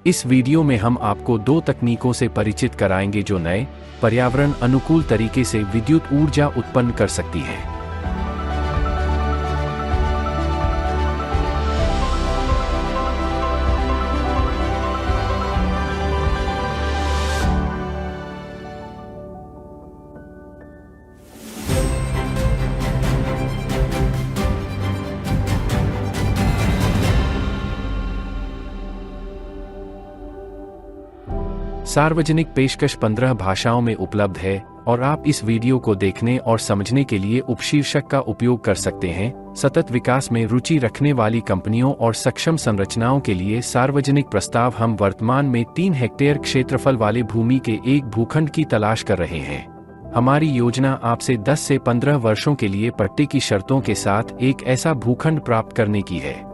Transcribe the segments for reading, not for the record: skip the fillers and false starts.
इस वीडियो में हम आपको दो तकनीकों से परिचित कराएंगे जो नए, पर्यावरण अनुकूल तरीके से विद्युत ऊर्जा उत्पन्न कर सकती है। सार्वजनिक पेशकश 15 भाषाओं में उपलब्ध है और आप इस वीडियो को देखने और समझने के लिए उपशीर्षक का उपयोग कर सकते हैं। सतत विकास में रुचि रखने वाली कंपनियों और सक्षम संरचनाओं के लिए सार्वजनिक प्रस्ताव। हम वर्तमान में 3 हेक्टेयर क्षेत्रफल वाले भूमि के एक भूखंड की तलाश कर रहे हैं। हमारी योजना आपसे 10 से 15 वर्षों के लिए पट्टे की शर्तों के साथ एक ऐसा भूखंड प्राप्त करने की है।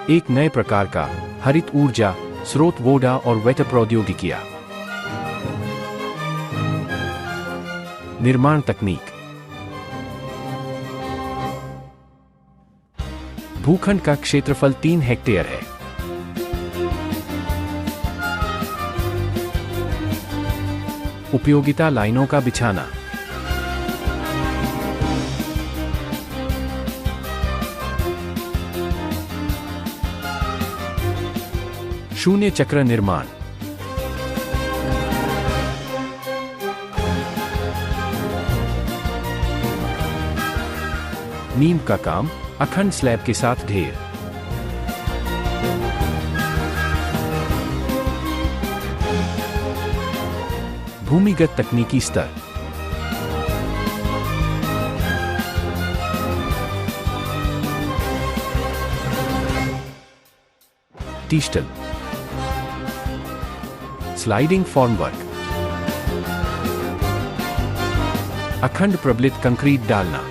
एक नए प्रकार का हरित ऊर्जा स्रोत वोडा और वेटर प्रौद्योगिकियां। निर्माण तकनीक। भूखंड का क्षेत्रफल 3 हेक्टेयर है। उपयोगिता लाइनों का बिछाना। शून्य चक्र निर्माण। नींव का काम, अखंड स्लैब के साथ ढेर। भूमिगत तकनीकी स्तर। टीस्टल। Sliding formwork. अखंड प्रबलित कंक्रीट डालना।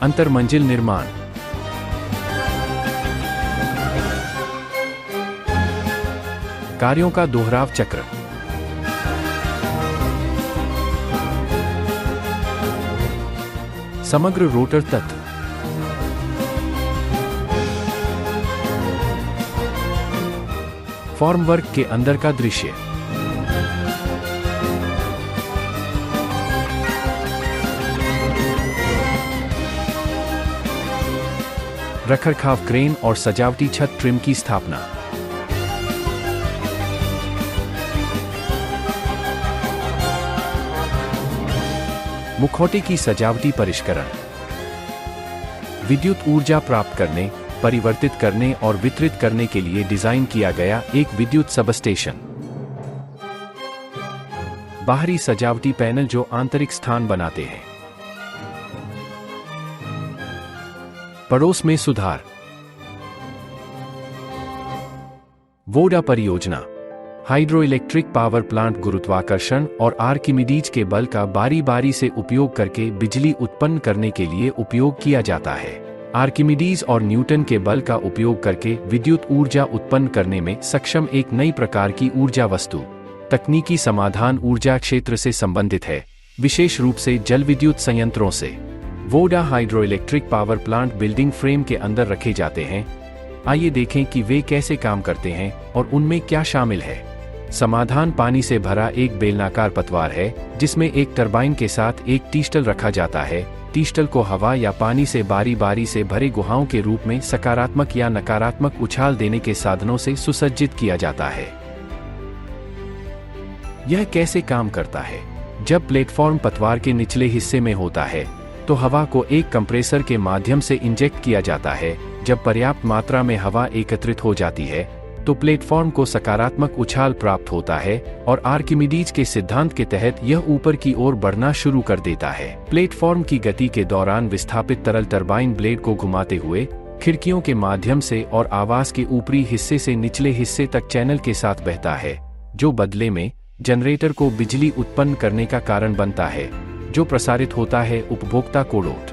अंतर्मंजिल निर्माण। कार्यों का दोहराव चक्र। समग्र रोटर तत्व। फॉर्मवर्क के अंदर का दृश्य। रखरखाव क्रेन और सजावटी छत ट्रिम की स्थापना। मुखौटे की सजावटी परिष्करण। विद्युत ऊर्जा प्राप्त करने, परिवर्तित करने और वितरित करने के लिए डिजाइन किया गया एक विद्युत सबस्टेशन। बाहरी सजावटी पैनल जो आंतरिक स्थान बनाते हैं। पड़ोस में सुधार। वोडा परियोजना। हाइड्रो इलेक्ट्रिक पावर प्लांट गुरुत्वाकर्षण और आर्किमिडीज के बल का बारी बारी से उपयोग करके बिजली उत्पन्न करने के लिए उपयोग किया जाता है। आर्किमिडीज और न्यूटन के बल का उपयोग करके विद्युत ऊर्जा उत्पन्न करने में सक्षम एक नई प्रकार की ऊर्जा वस्तु। तकनीकी समाधान ऊर्जा क्षेत्र से संबंधित है, विशेष रूप से जल विद्युत संयंत्रों से। Voda hydro electric power plant building frame के अंदर रखे जाते हैं। आइए देखें कि वे कैसे काम करते हैं और उनमें क्या शामिल है। समाधान पानी से भरा एक बेलनाकार पतवार है जिसमें एक टरबाइन के साथ एक टीस्टल रखा जाता है। टीस्टल को हवा या पानी से बारी बारी से भरे गुहाओं के रूप में सकारात्मक या नकारात्मक उछाल देने के साधनों से सुसज्जित किया जाता है। यह कैसे काम करता है? जब प्लेटफॉर्म पतवार के निचले हिस्से में होता है तो हवा को एक कंप्रेसर के माध्यम से इंजेक्ट किया जाता है। जब पर्याप्त मात्रा में हवा एकत्रित हो जाती है तो प्लेटफॉर्म को सकारात्मक उछाल प्राप्त होता है और आर्किमिडीज के सिद्धांत के तहत यह ऊपर की ओर बढ़ना शुरू कर देता है। प्लेटफॉर्म की गति के दौरान विस्थापित तरल टरबाइन ब्लेड को घुमाते हुए खिड़कियों के माध्यम से और आवास के ऊपरी हिस्से से निचले हिस्से तक चैनल के साथ बहता है, जो बदले में जनरेटर को बिजली उत्पन्न करने का कारण बनता है, जो प्रसारित होता है उपभोक्ता को लोड।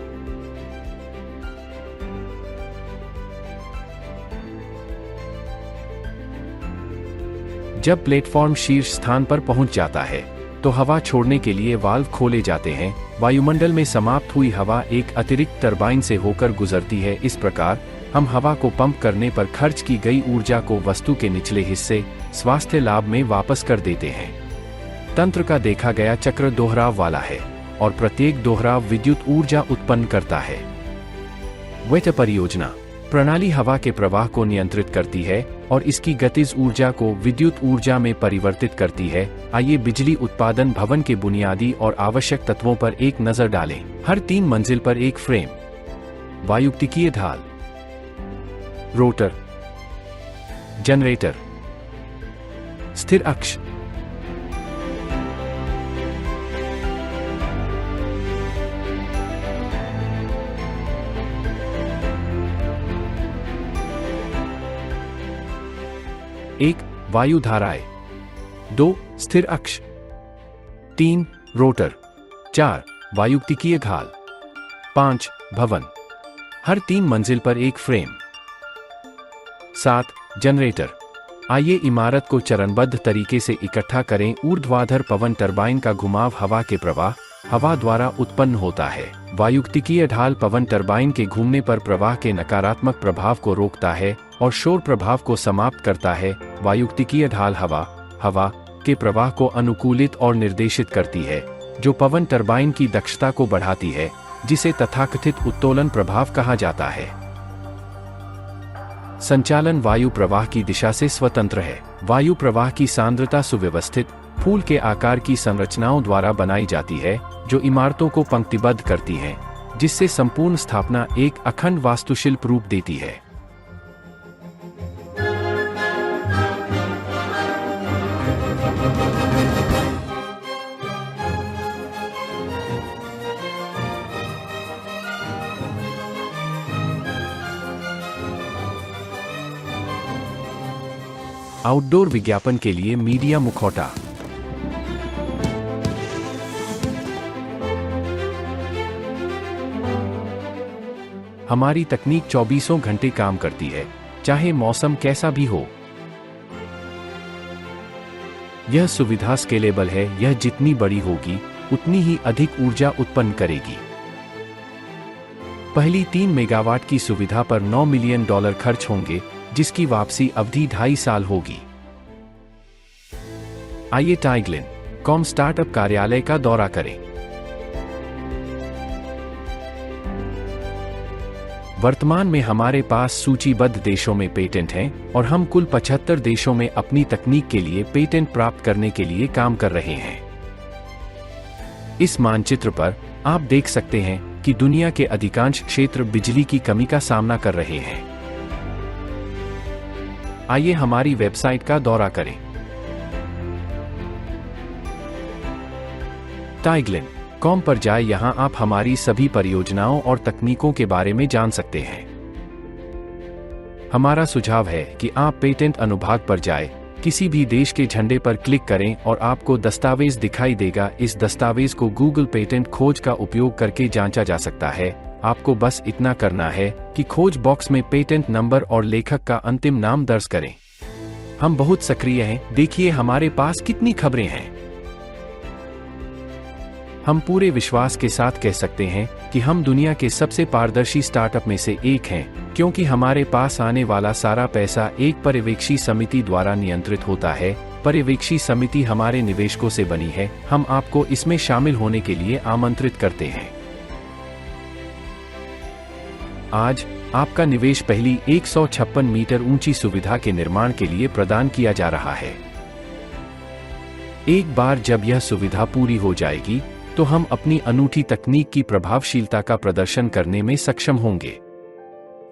जब प्लेटफॉर्म शीर्ष स्थान पर पहुंच जाता है तो हवा छोड़ने के लिए वाल्व खोले जाते हैं। वायुमंडल में समाप्त हुई हवा एक अतिरिक्त टरबाइन से होकर गुजरती है। इस प्रकार हम हवा को पंप करने पर खर्च की गई ऊर्जा को वस्तु के निचले हिस्से स्वास्थ्य लाभ में वापस कर देते हैं। तंत्र का देखा गया चक्र दोहराव वाला है और प्रत्येक दोहराव विद्युत ऊर्जा उत्पन्न करता है। वेट परियोजना प्रणाली हवा के प्रवाह को नियंत्रित करती है और इसकी गतिज ऊर्जा को विद्युत ऊर्जा में परिवर्तित करती है। आइए बिजली उत्पादन भवन के बुनियादी और आवश्यक तत्वों पर एक नजर डालें। हर 3 मंजिल पर एक फ्रेम, वायुक्तिकीय ढाल, रोटर, जनरेटर, स्थिर अक्ष। एक, वायु धाराएं। 2, स्थिर अक्ष। 3, रोटर। 4, वायुक्तिकीय ढाल। 5, भवन, हर 3 मंजिल पर एक फ्रेम। 7, जनरेटर। आइए इमारत को चरणबद्ध तरीके से इकट्ठा करें। ऊर्ध्वाधर पवन टरबाइन का घुमाव हवा के प्रवाह हवा द्वारा उत्पन्न होता है। वायुक्तिकीय ढाल पवन टरबाइन के घूमने पर प्रवाह के नकारात्मक प्रभाव को रोकता है और शोर प्रभाव को समाप्त करता है। वायुक्तिकीय ढाल हवा के प्रवाह को अनुकूलित और निर्देशित करती है, जो पवन टरबाइन की दक्षता को बढ़ाती है, जिसे तथाकथित उत्तोलन प्रभाव कहा जाता है। संचालन वायु प्रवाह की दिशा से स्वतंत्र है। वायु प्रवाह की सांद्रता सुव्यवस्थित फूल के आकार की संरचनाओं द्वारा बनाई जाती है, जो इमारतों को पंक्तिबद्ध करती हैं, जिससे संपूर्ण स्थापना एक अखंड वास्तुशिल्प रूप देती है। आउटडोर विज्ञापन के लिए मीडिया मुखौटा। हमारी तकनीक 24 घंटे काम करती है, चाहे मौसम कैसा भी हो। यह सुविधा स्केलेबल है। यह जितनी बड़ी होगी उतनी ही अधिक ऊर्जा उत्पन्न करेगी। पहली 3 मेगावाट की सुविधा पर $9 मिलियन खर्च होंगे, जिसकी वापसी अवधि 2.5 साल होगी। आइए टाइग्लिन.com स्टार्टअप कार्यालय का दौरा करें। वर्तमान में हमारे पास सूचीबद्ध देशों में पेटेंट हैं और हम कुल 75 देशों में अपनी तकनीक के लिए पेटेंट प्राप्त करने के लिए काम कर रहे हैं। इस मानचित्र पर आप देख सकते हैं कि दुनिया के अधिकांश क्षेत्र बिजली की कमी का सामना कर रहे हैं। आइए हमारी वेबसाइट का दौरा करें। टाइग्लिन.com पर जाएं। यहां आप हमारी सभी परियोजनाओं और तकनीकों के बारे में जान सकते हैं। हमारा सुझाव है कि आप पेटेंट अनुभाग पर जाएं, किसी भी देश के झंडे पर क्लिक करें और आपको दस्तावेज दिखाई देगा। इस दस्तावेज को गूगल पेटेंट खोज का उपयोग करके जांचा जा सकता है। आपको बस इतना करना है कि खोज बॉक्स में पेटेंट नंबर और लेखक का अंतिम नाम दर्ज करें। हम बहुत सक्रिय हैं। देखिए हमारे पास कितनी खबरें हैं। हम पूरे विश्वास के साथ कह सकते हैं कि हम दुनिया के सबसे पारदर्शी स्टार्टअप में से एक हैं, क्योंकि हमारे पास आने वाला सारा पैसा एक पर्यवेक्षी समिति द्वारा नियंत्रित होता है। पर्यवेक्षी समिति हमारे निवेशकों से बनी है। हम आपको इसमें शामिल होने के लिए आमंत्रित करते हैं। आज आपका निवेश पहली 156 मीटर ऊंची सुविधा के निर्माण के लिए प्रदान किया जा रहा है। एक बार जब यह सुविधा पूरी हो जाएगी तो हम अपनी अनूठी तकनीक की प्रभावशीलता का प्रदर्शन करने में सक्षम होंगे।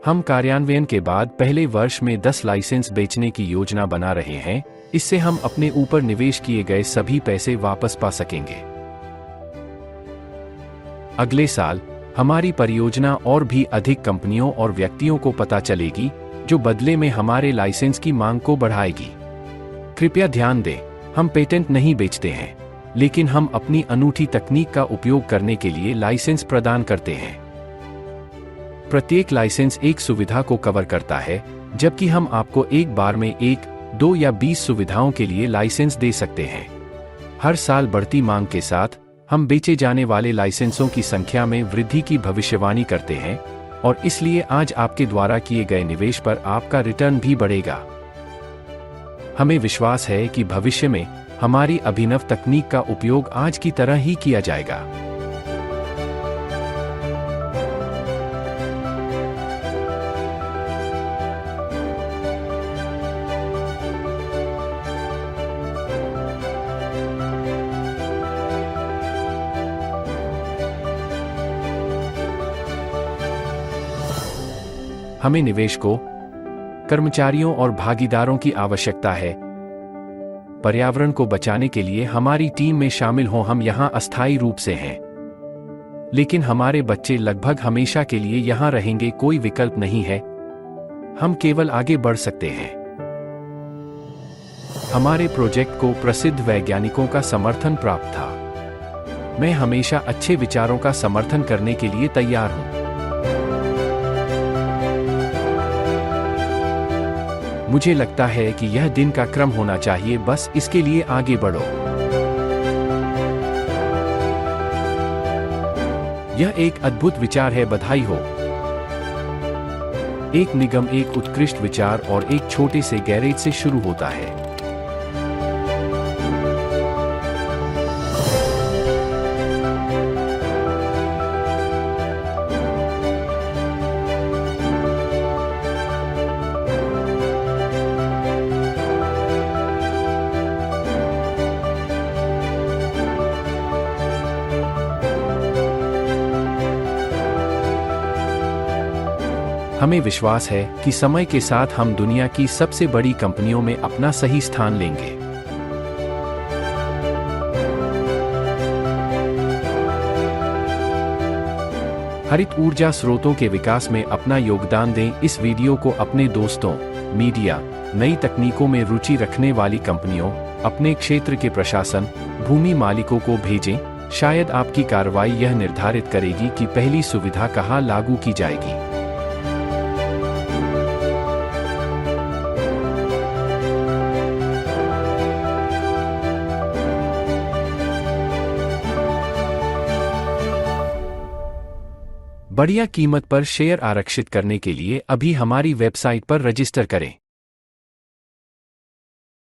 हम कार्यान्वयन के बाद पहले वर्ष में 10 लाइसेंस बेचने की योजना बना रहे हैं। इससे हम अपने ऊपर निवेश किए गए सभी पैसे वापस पा सकेंगे। अगले साल हमारी परियोजना और भी अधिक कंपनियों और व्यक्तियों को पता चलेगी, जो बदले में हमारे लाइसेंस की मांग को बढ़ाएगी। कृपया ध्यान दें, हम पेटेंट नहीं बेचते हैं, लेकिन हम अपनी अनूठी तकनीक का उपयोग करने के लिए लाइसेंस प्रदान करते हैं। प्रत्येक लाइसेंस एक सुविधा को कवर करता है, जबकि हम आपको एक बार में 1, 2 या 20 सुविधाओं के लिए लाइसेंस दे सकते हैं। हर साल बढ़ती मांग के साथ हम बेचे जाने वाले लाइसेंसों की संख्या में वृद्धि की भविष्यवाणी करते हैं, और इसलिए आज आपके द्वारा किए गए निवेश पर आपका रिटर्न भी बढ़ेगा। हमें विश्वास है कि भविष्य में हमारी अभिनव तकनीक का उपयोग आज की तरह ही किया जाएगा। हमें निवेश को, कर्मचारियों और भागीदारों की आवश्यकता है। पर्यावरण को बचाने के लिए हमारी टीम में शामिल हों। हम यहाँ अस्थायी रूप से हैं, लेकिन हमारे बच्चे लगभग हमेशा के लिए यहाँ रहेंगे। कोई विकल्प नहीं है, हम केवल आगे बढ़ सकते हैं। हमारे प्रोजेक्ट को प्रसिद्ध वैज्ञानिकों का समर्थन प्राप्त था। मैं हमेशा अच्छे विचारों का समर्थन करने के लिए तैयार हूँ। मुझे लगता है कि यह दिन का क्रम होना चाहिए, बस इसके लिए आगे बढ़ो। यह एक अद्भुत विचार है, बधाई हो। एक निगम एक उत्कृष्ट विचार और एक छोटे से गैरेज से शुरू होता है। हमें विश्वास है कि समय के साथ हम दुनिया की सबसे बड़ी कंपनियों में अपना सही स्थान लेंगे। हरित ऊर्जा स्रोतों के विकास में अपना योगदान दें। इस वीडियो को अपने दोस्तों, मीडिया, नई तकनीकों में रुचि रखने वाली कंपनियों, अपने क्षेत्र के प्रशासन, भूमि मालिकों को भेजें। शायद आपकी कार्रवाई यह निर्धारित करेगी कि पहली सुविधा कहाँ लागू की जाएगी। बढ़िया कीमत पर शेयर आरक्षित करने के लिए अभी हमारी वेबसाइट पर रजिस्टर करें।